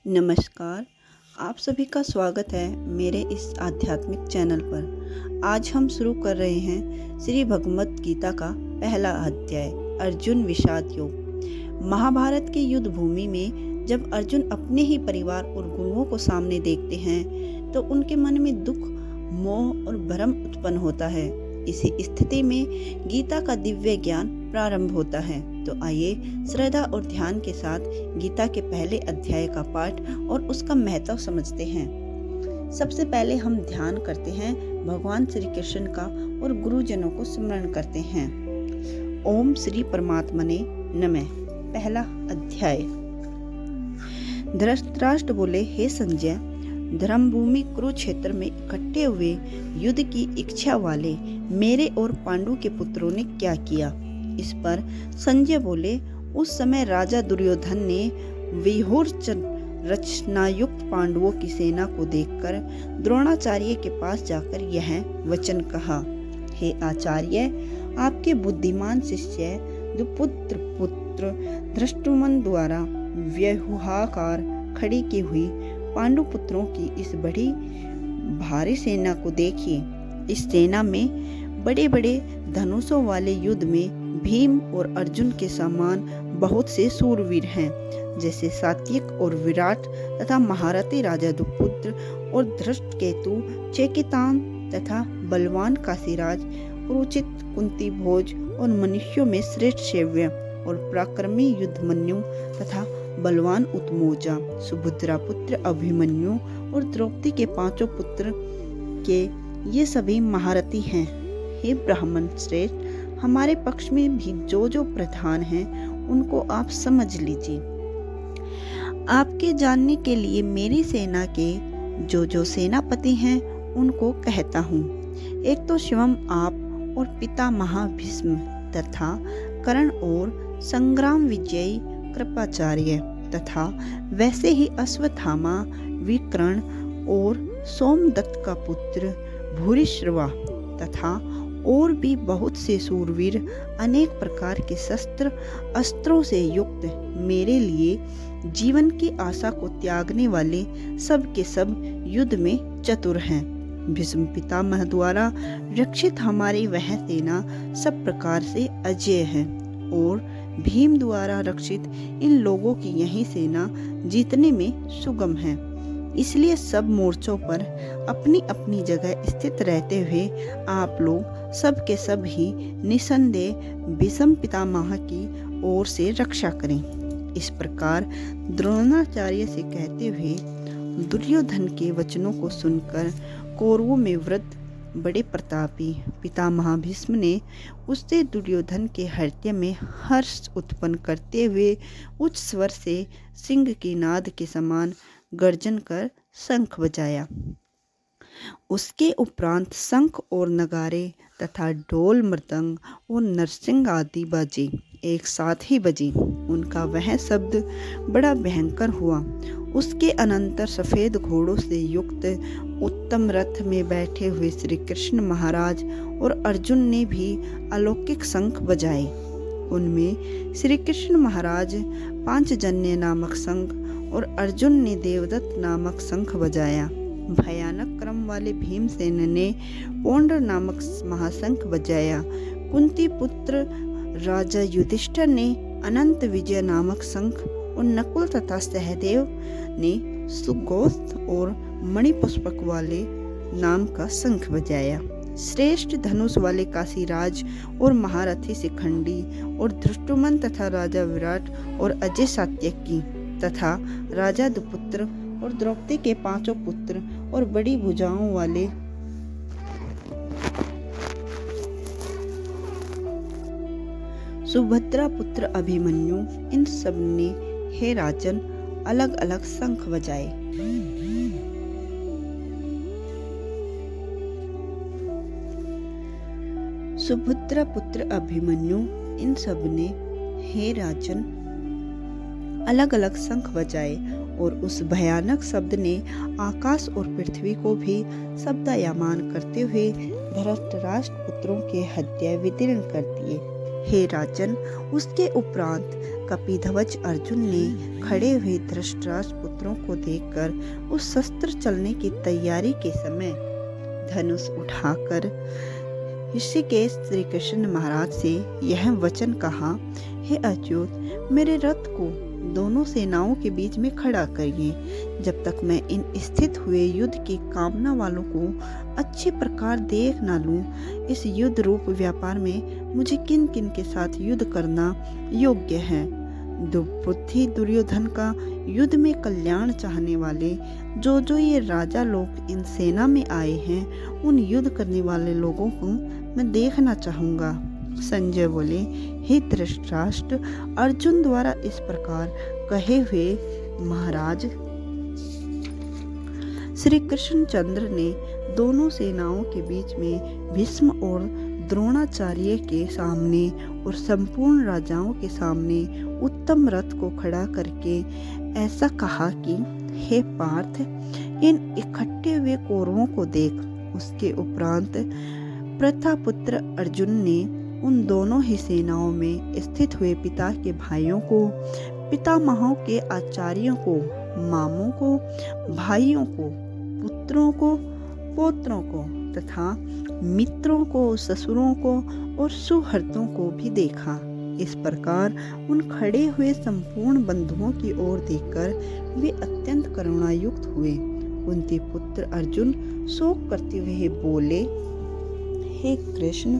नमस्कार। आप सभी का स्वागत है मेरे इस आध्यात्मिक चैनल पर। आज हम शुरू कर रहे हैं श्री भगवत गीता का पहला अध्याय, अर्जुन विषाद योग। महाभारत की युद्ध भूमि में जब अर्जुन अपने ही परिवार और गुरुओं को सामने देखते हैं तो उनके मन में दुख, मोह और भ्रम उत्पन्न होता है। इसी स्थिति में गीता का दिव्य ज्ञान प्रारंभ होता है। तो आइए श्रद्धा और ध्यान के साथ गीता के पहले अध्याय का पाठ और उसका महत्व समझते हैं। सबसे पहले हम ध्यान करते हैं भगवान श्री कृष्ण का और गुरुजनों को स्मरण करते हैं। ओम श्री परमात्मने नमः। पहला अध्याय। धृतराष्ट्र बोले, हे संजय, धर्मभूमि कुरुक्षेत्र में इकट्ठे हुए युद्ध की इच्छा वाले मेरे और पांडु के पुत्रों ने क्या किया। इस पर संजय बोले, उस समय राजा दुर्योधन ने व्यूह रचनायुक्त पांडवों की सेना को देखकर द्रोणाचार्य के पास जाकर यह वचन कहा, हे आचार्य, आपके बुद्धिमान शिष्य पुत्र धृष्टुमन द्वारा व्यूहाकार खड़ी की हुई पांडु पुत्रों की इस बड़ी भारी सेना को देखिए। इस सेना में बड़े बड़े धनुषों वाले युद्ध में भीम और अर्जुन के समान बहुत से सूरवीर हैं, जैसे सात्विक और विराट तथा महारथी राजा दुपुत्र और धृष्टकेतु, चेकितान तथा बलवान काशीराज, पुरुचित, कुंती भोज और मनुष्यों में श्रेष्ठ शैव्य और पराक्रमी युद्धमन्यु तथा बलवान उत्मोजा, सुभद्रा पुत्र अभिमन्यु और द्रौपदी के पांचों पुत्र के ये सभी महारथी हैं। हे ब्राह्मण श्रेष्ठ, हमारे पक्ष में भी जो प्रधान हैं उनको आप समझ लीजिए। आपके जानने के लिए मेरी सेना के जो सेनापति हैं उनको कहता हूँ। एक तो शिवम आप और पितामह भीष्म तथा कर्ण और संग्राम विजयी कृपाचार्य तथा वैसे ही अश्वत्थामा, विकर्ण और सोमदत्त का पुत्र भूरिश्रवा तथा और भी बहुत से सूरवीर अनेक प्रकार के शस्त्र अस्त्रों से युक्त, मेरे लिए जीवन की आशा को त्यागने वाले सब के सब युद्ध में चतुर हैं। भीष्म पितामह द्वारा रक्षित हमारी वह सेना सब प्रकार से अजेय है और भीम द्वारा रक्षित इन लोगों की यही सेना जीतने में सुगम है। इसलिए सब मोर्चों पर अपनी अपनी जगह स्थित रहते हुए आप लोग सब के सब ही निसंदेह भीष्म पितामह की ओर से रक्षा करें। इस प्रकार द्रोणाचार्य से कहते हुए दुर्योधन के वचनों को सुनकर कौरवों में वृद्ध बड़े प्रतापी पितामह भीष्म ने उससे दुर्योधन के हृदय में हर्ष उत्पन्न करते हुए उच्च स्वर से सिंह की नाद के समान गर्जन कर शंख बजाया। उसके उपरांत शंख और नगारे तथा ढोल, मृदंग और नरसिंह आदि बाजे एक साथ ही बजी। उनका वह शब्द बड़ा भयंकर हुआ। उसके अनंतर सफेद घोड़ों से युक्त उत्तम रथ में बैठे हुए श्री कृष्ण महाराज और अर्जुन ने भी अलौकिक शंख बजाए। उनमें श्री कृष्ण महाराज पांचजन्य नामक शंख और अर्जुन ने देवदत्त नामक शंख बजाया। भयानक क्रम वाले भीमसेन ने पौंड नामक महाशंख बजाया। कुंती पुत्र राजा युधिष्ठिर ने अनंत विजय नामक शंख और नकुल तथा सहदेव ने सुघोष और मणिपुष्पक वाले नाम का शंख बजाया। श्रेष्ठ धनुष वाले काशीराज और महारथी शिखंडी और धृष्टुमन तथा राजा विराट और अजय सात्यकी तथा राजा दुपुत्र और द्रौपदी के पांचों पुत्र और बड़ी भुजाओं वाले सुभद्रा पुत्र अभिमन्यु, इन सब ने हे राजन अलग अलग शंख बजाए। सुभद्रा पुत्र अभिमन्यु, इन सब ने हे राजन अलग अलग शंख बजाए और उस भयानक शब्द ने आकाश और पृथ्वी को भी शब्दायमान करते हुए धृतराष्ट्र पुत्रों के हृदय विदीर्ण कर दिए। हे राजन, उसके उपरांत कपिध्वज अर्जुन ने खड़े हुए धृतराष्ट्र पुत्रों को देखकर उस शस्त्र चलने की तैयारी के समय धनुष उठाकर ऋषिकेश श्री कृष्ण महाराज से यह वचन कहा, हे अच्युत, मेरे रथ को दोनों सेनाओं के बीच में खड़ा करिए। जब तक मैं इन स्थित हुए युद्ध की कामना वालों को अच्छे प्रकार देख ना लूं, इस युद्ध रूप व्यापार में मुझे किन किन के साथ युद्ध करना योग्य है। दुर्बुद्धि दुर्योधन का युद्ध में कल्याण चाहने वाले जो ये राजा लोग इन सेना में आए हैं, उन युद्ध करने वाले लोगों को मैं देखना चाहूंगा। संजय बोले, हे धृतराष्ट्र, अर्जुन द्वारा इस प्रकार कहे हुए महाराज श्री कृष्णचंद्र ने दोनों सेनाओं के बीच में भीष्म और द्रोणाचार्य के सामने और संपूर्ण राजाओं के सामने उत्तम रथ को खड़ा करके ऐसा कहा कि हे पार्थ, इन इकट्ठे हुए कौरवों को देख। उसके उपरांत प्रथापुत्र अर्जुन ने उन दोनों ही सेनाओं में स्थित हुए पिता के भाइयों को, पितामहों के आचार्यों को, मामों को, भाइयों को, पुत्रों को, पौत्रों को तथा मित्रों को, ससुरों को और सुहृदों को भी देखा। इस प्रकार उन खड़े हुए संपूर्ण बंधुओं की ओर देखकर वे अत्यंत करुणायुक्त हुए। कुंती पुत्र अर्जुन शोक करते हुए बोले, हे कृष्ण,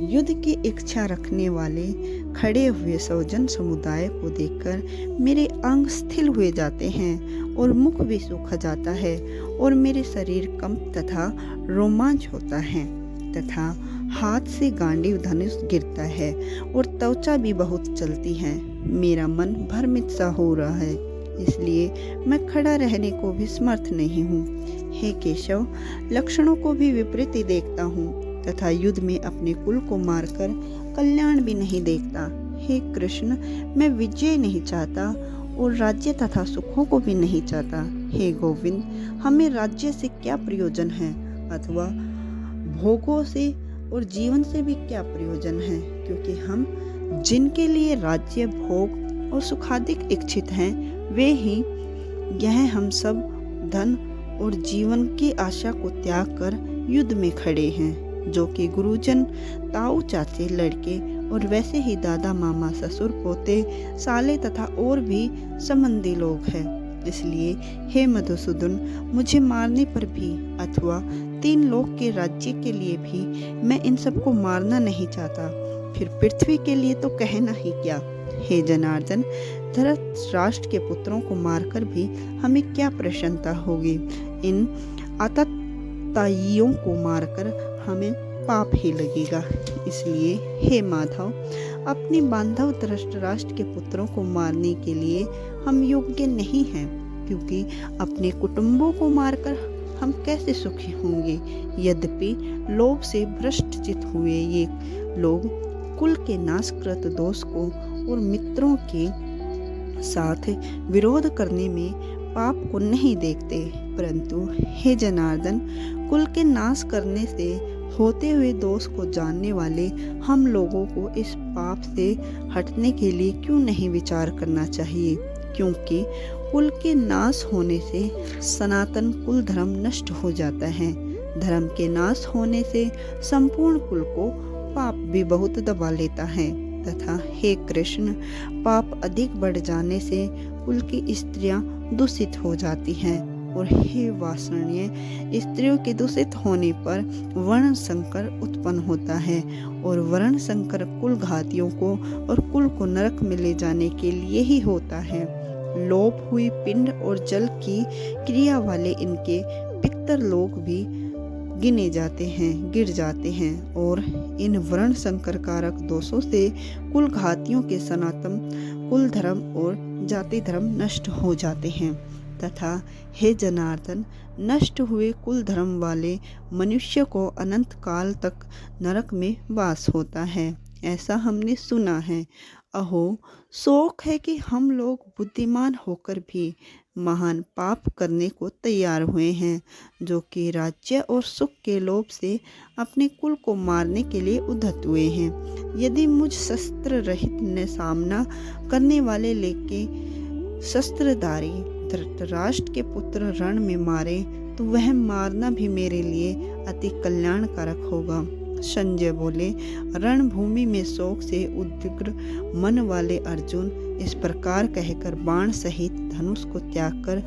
युद्ध की इच्छा रखने वाले खड़े हुए सौजन समुदाय को देखकर मेरे अंग स्थिर हुए जाते हैं और मुख भी सूखा जाता है और मेरे शरीर कंप तथा रोमांच होता है तथा हाथ से गांडीव धनुष गिरता है और त्वचा भी बहुत चलती है। मेरा मन भ्रमित सा हो रहा है, इसलिए मैं खड़ा रहने को भी समर्थ नहीं हूँ। हे केशव, लक्षणों को भी विपरीत ही देखता हूँ तथा युद्ध में अपने कुल को मारकर कल्याण भी नहीं देखता। हे कृष्ण, मैं विजय नहीं चाहता और राज्य तथा सुखों को भी नहीं चाहता। हे गोविंद, हमें राज्य से क्या प्रयोजन है अथवा भोगों से और जीवन से भी क्या प्रयोजन है, क्योंकि हम जिनके लिए राज्य, भोग और सुखाधिक इच्छित हैं, वे ही यह हम सब धन और जीवन की आशा को त्याग कर युद्ध में खड़े हैं, जो कि गुरुजन, ताऊ, चाचे, लड़के और वैसे ही दादा, मामा, ससुर, पोते, साले तथा और भी संबंधी लोग हैं। इसलिए हे मधुसूदन, मुझे मारने पर भी अथवा 3 लोक के राज्य के लिए भी मैं इन सबको मारना नहीं चाहता, फिर पृथ्वी के लिए तो कहना ही क्या। हे जनार्दन, धृतराष्ट्र के पुत्रों को मारकर भी हमें क्या प्रसन्नता होगी, इन आतताइयों को मारकर हमें पाप ही लगेगा। इसलिए हे माधव, अपने बांधव धृतराष्ट्र के पुत्रों को मारने के लिए हम योग्य नहीं हैं, क्योंकि अपने कुटुंबों को मारकर हम कैसे सुखी होंगे। यद्यपि लोभ से भ्रष्ट चित हुए ये लोग कुल के नाशकृत दोष को और मित्रों के साथ विरोध करने में पाप को नहीं देखते, परंतु हे जनार्दन, कुल के नाश करने से होते हुए दोष को जानने वाले हम लोगों को इस पाप से हटने के लिए क्यों नहीं विचार करना चाहिए, क्योंकि कुल के नाश होने से सनातन कुल धर्म नष्ट हो जाता है। धर्म के नाश होने से संपूर्ण कुल को पाप भी बहुत दबा लेता है तथा हे कृष्ण, पाप अधिक बढ़ जाने से कुल की स्त्रियां दूषित हो जाती हैं और हे वासनीय, स्त्रियों के दूषित होने पर वर्ण संकर उत्पन्न होता है और वर्ण संकर कुल घातियों को और कुल को नरक में ले जाने के लिए ही होता है। लोप हुई पिंड और जल की क्रिया वाले इनके पितर लोग भी गिने जाते हैं, गिर जाते हैं और इन वर्ण संकर कारक दोषों से कुल घातियों के सनातन कुल धर्म और जाति धर्म नष्ट हो जाते हैं तथा हे जनार्दन, नष्ट हुए कुल धर्म वाले मनुष्य को अनंत काल तक नरक में वास होता है, ऐसा हमने सुना है। अहो, शोक है कि हम लोग बुद्धिमान होकर भी महान पाप करने को तैयार हुए हैं, जो कि राज्य और सुख के लोभ से अपने कुल को मारने के लिए उद्धत हुए हैं। यदि मुझ शस्त्र रहित ने सामना करने वाले लेके शस्त्रधारी धृतराष्ट्र के पुत्र रण में मारे तो वह मारना भी मेरे लिए अति कल्याणकारक होगा। संजय बोले, रणभूमि में शोक से उद्विग्न मन वाले अर्जुन इस प्रकार कहकर बाण सहित धनुष को त्याग कर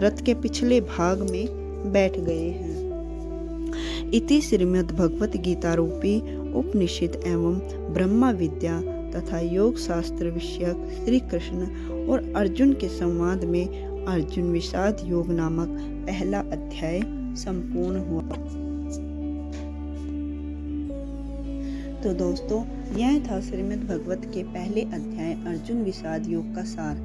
रथ के पिछले भाग में बैठ गए हैं। इति श्रीमद् भगवत गीता रूपी उपनिषद एवं ब्रह्मा विद्या तथा योग शास्त्र विषयक श्री कृष्ण और अर्जुन के संवाद में अर्जुन विषाद योग नामक पहला अध्याय संपूर्ण हुआ। तो दोस्तों, यह था श्रीमद् भगवत के पहले अध्याय अर्जुन विषाद योग का सार।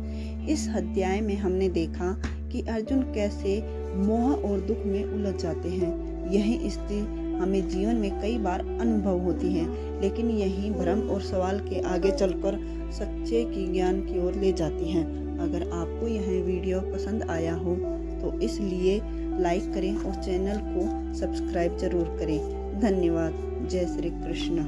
इस अध्याय में हमने देखा कि अर्जुन कैसे मोह और दुख में उलझ जाते हैं। यही स्थिति हमें जीवन में कई बार अनुभव होती है, लेकिन यही भ्रम और सवाल के आगे चलकर सच्चे की ज्ञान की ओर ले जाती हैं। अगर आपको यह वीडियो पसंद आया हो तो इसलिए लाइक करें और चैनल को सब्सक्राइब जरूर करें। धन्यवाद। जय श्री कृष्ण।